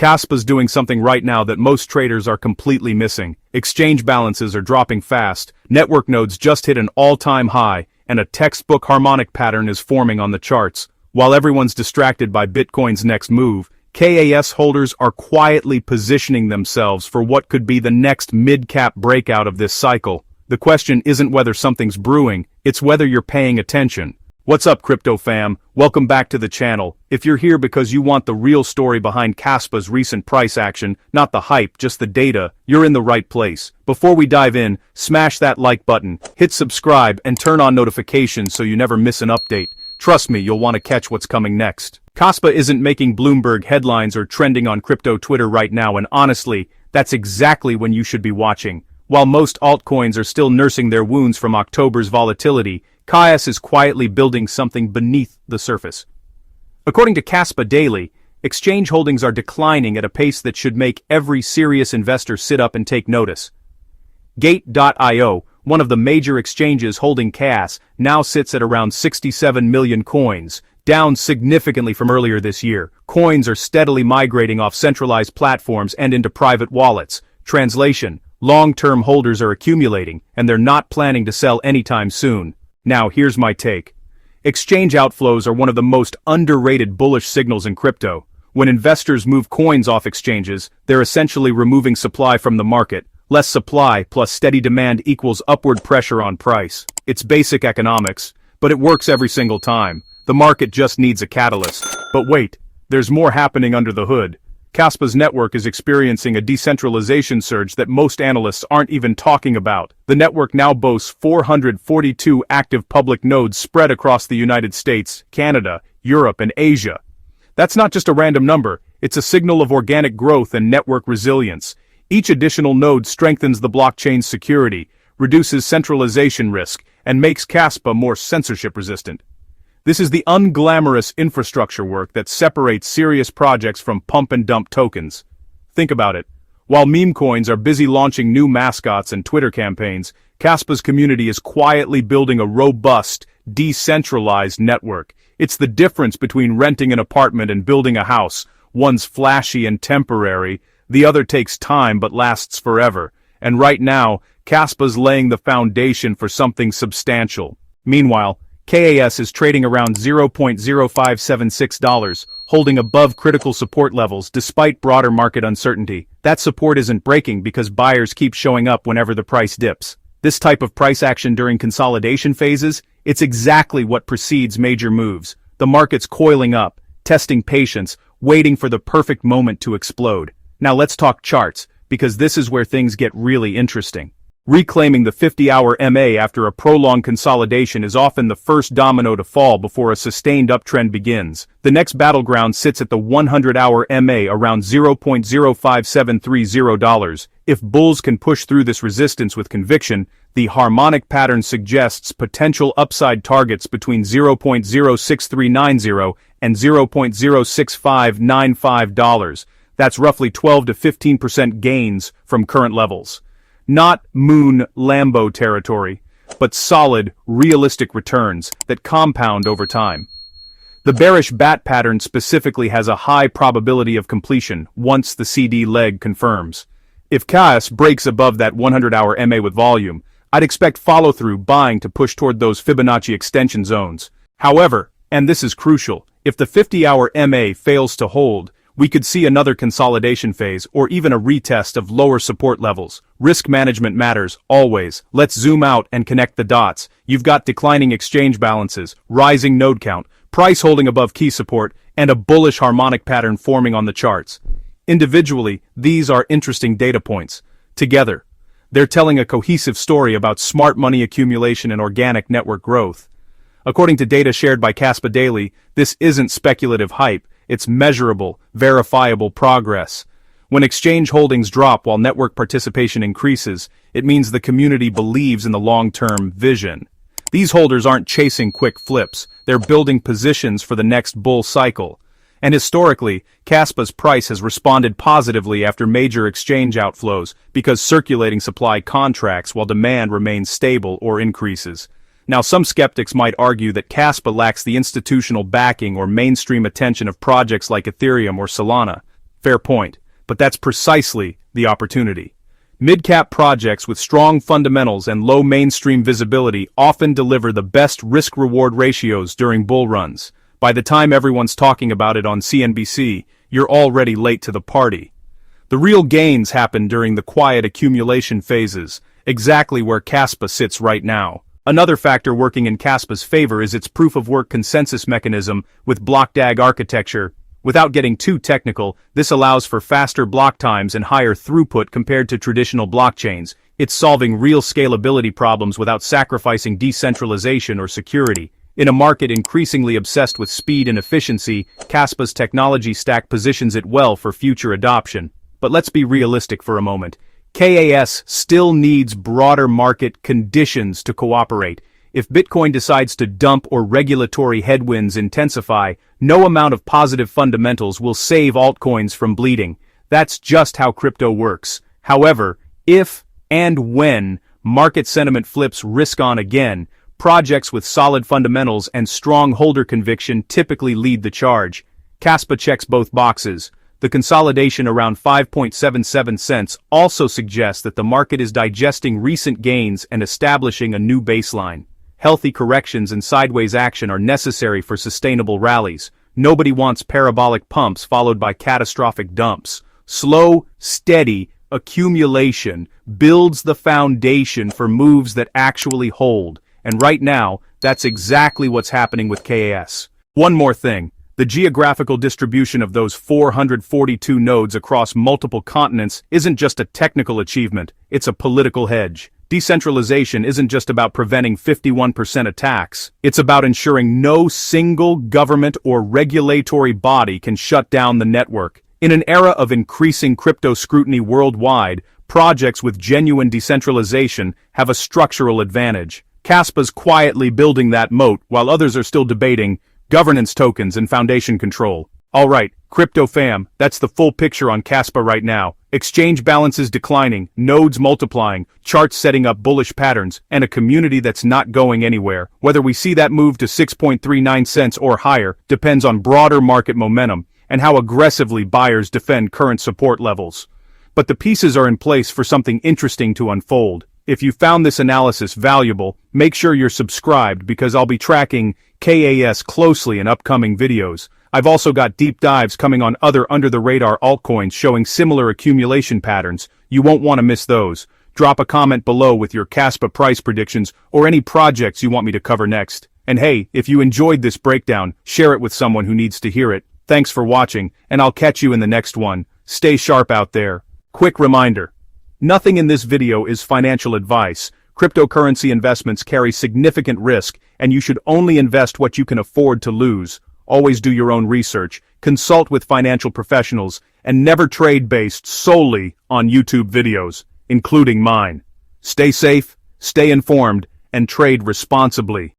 Kaspa's doing something right now that most traders are completely missing. Exchange balances are dropping fast, network nodes just hit an all-time high, and a textbook harmonic pattern is forming on the charts. While everyone's distracted by Bitcoin's next move, KAS holders are quietly positioning themselves for what could be the next mid-cap breakout of this cycle. The question isn't whether something's brewing, it's whether you're paying attention. What's up, crypto fam? Welcome back to the channel. If you're here because you want the real story behind Kaspa's recent price action, not the hype, just the data, you're in the right place. Before we dive in, smash that like button, hit subscribe, and turn on notifications so you never miss an update. Trust me, you'll want to catch what's coming next. Kaspa isn't making Bloomberg headlines or trending on crypto Twitter right now, and honestly, that's exactly when you should be watching. While most altcoins are still nursing their wounds from October's volatility, KAS is quietly building something beneath the surface. According to Kaspa Daily, exchange holdings are declining at a pace that should make every serious investor sit up and take notice. Gate.io, one of the major exchanges holding KAS, now sits at around 67 million coins, down significantly from earlier this year. Coins are steadily migrating off centralized platforms and into private wallets. Translation: long-term holders are accumulating, and they're not planning to sell anytime soon. Now here's my take. Exchange outflows are one of the most underrated bullish signals in crypto. When investors move coins off exchanges, they're essentially removing supply from the market. Less supply plus steady demand equals upward pressure on price. It's basic economics, but it works every single time. The market just needs a catalyst. But wait, there's more happening under the hood. Kaspa's network is experiencing a decentralization surge that most analysts aren't even talking about. The network now boasts 442 active public nodes spread across the United States, Canada, Europe, and Asia. That's not just a random number, it's a signal of organic growth and network resilience. Each additional node strengthens the blockchain's security, reduces centralization risk, and makes Kaspa more censorship resistant. This is the unglamorous infrastructure work that separates serious projects from pump-and-dump tokens. Think about it. While meme coins are busy launching new mascots and Twitter campaigns, Kaspa's community is quietly building a robust, decentralized network. It's the difference between renting an apartment and building a house. One's flashy and temporary, the other takes time but lasts forever. And right now, Kaspa's laying the foundation for something substantial. Meanwhile, KAS is trading around $0.0576, holding above critical support levels despite broader market uncertainty. That support isn't breaking because buyers keep showing up whenever the price dips. This type of price action during consolidation phases, it's exactly what precedes major moves. The market's coiling up, testing patience, waiting for the perfect moment to explode. Now let's talk charts, because this is where things get really interesting. Reclaiming the 50-hour MA after a prolonged consolidation is often the first domino to fall before a sustained uptrend begins. The next battleground sits at the 100-hour MA around $0.05730. If bulls can push through this resistance with conviction, the harmonic pattern suggests potential upside targets between $0.06390 and $0.06595. That's roughly 12 to 15% gains from current levels. Not moon Lambo territory, but solid, realistic returns that compound over time. The Bearish Bat pattern specifically has a high probability of completion once the CD leg confirms. If KAS breaks above that 100-hour MA with volume, I'd expect follow-through buying to push toward those Fibonacci extension zones. However, and this is crucial, if the 50-hour MA fails to hold, we could see another consolidation phase or even a retest of lower support levels. Risk management matters, always. Let's zoom out and connect the dots. You've got declining exchange balances, rising node count, price holding above key support, and a bullish harmonic pattern forming on the charts. Individually, these are interesting data points. Together, they're telling a cohesive story about smart money accumulation and organic network growth. According to data shared by Kaspa Daily, this isn't speculative hype. It's measurable, verifiable progress. When exchange holdings drop while network participation increases, it means the community believes in the long-term vision. These holders aren't chasing quick flips, they're building positions for the next bull cycle. And historically, Kaspa's price has responded positively after major exchange outflows because circulating supply contracts while demand remains stable or increases. Now, some skeptics might argue that Kaspa lacks the institutional backing or mainstream attention of projects like Ethereum or Solana. Fair point, but that's precisely the opportunity. Mid-cap projects with strong fundamentals and low mainstream visibility often deliver the best risk-reward ratios during bull runs. By the time everyone's talking about it on CNBC, you're already late to the party. The real gains happen during the quiet accumulation phases, exactly where Kaspa sits right now. Another factor working in Kaspa's favor is its proof-of-work consensus mechanism with blockDAG architecture. Without getting too technical, this allows for faster block times and higher throughput compared to traditional blockchains. It's solving real scalability problems without sacrificing decentralization or security. In a market increasingly obsessed with speed and efficiency, Kaspa's technology stack positions it well for future adoption. But let's be realistic for a moment. KAS still needs broader market conditions to cooperate. If Bitcoin decides to dump or regulatory headwinds intensify, no amount of positive fundamentals will save altcoins from bleeding. That's just how crypto works. However, if and when market sentiment flips risk on again, projects with solid fundamentals and strong holder conviction typically lead the charge. Kaspa checks both boxes. The consolidation around 5.77 cents also suggests that the market is digesting recent gains and establishing a new baseline. Healthy corrections and sideways action are necessary for sustainable rallies. Nobody wants parabolic pumps followed by catastrophic dumps. Slow, steady accumulation builds the foundation for moves that actually hold. And right now, that's exactly what's happening with KAS. One more thing. The geographical distribution of those 442 nodes across multiple continents isn't just a technical achievement, it's a political hedge. Decentralization isn't just about preventing 51% attacks, it's about ensuring no single government or regulatory body can shut down the network. In an era of increasing crypto scrutiny worldwide, projects with genuine decentralization have a structural advantage. Kaspa's quietly building that moat while others are still debating governance tokens and foundation control. Alright, crypto fam, that's the full picture on Kaspa right now. Exchange balances declining, nodes multiplying, charts setting up bullish patterns, and a community that's not going anywhere. Whether we see that move to 6.39 cents or higher depends on broader market momentum and how aggressively buyers defend current support levels. But the pieces are in place for something interesting to unfold. If you found this analysis valuable, make sure you're subscribed because I'll be tracking KAS closely in upcoming videos. I've also got deep dives coming on other under-the-radar altcoins showing similar accumulation patterns. You won't want to miss those. Drop a comment below with your Kaspa price predictions or any projects you want me to cover next. And hey, if you enjoyed this breakdown, share it with someone who needs to hear it. Thanks for watching, and I'll catch you in the next one. Stay sharp out there. Quick reminder. Nothing in this video is financial advice. Cryptocurrency investments carry significant risk, and you should only invest what you can afford to lose. Always do your own research, consult with financial professionals, and never trade based solely on YouTube videos, including mine. Stay safe, stay informed, and trade responsibly.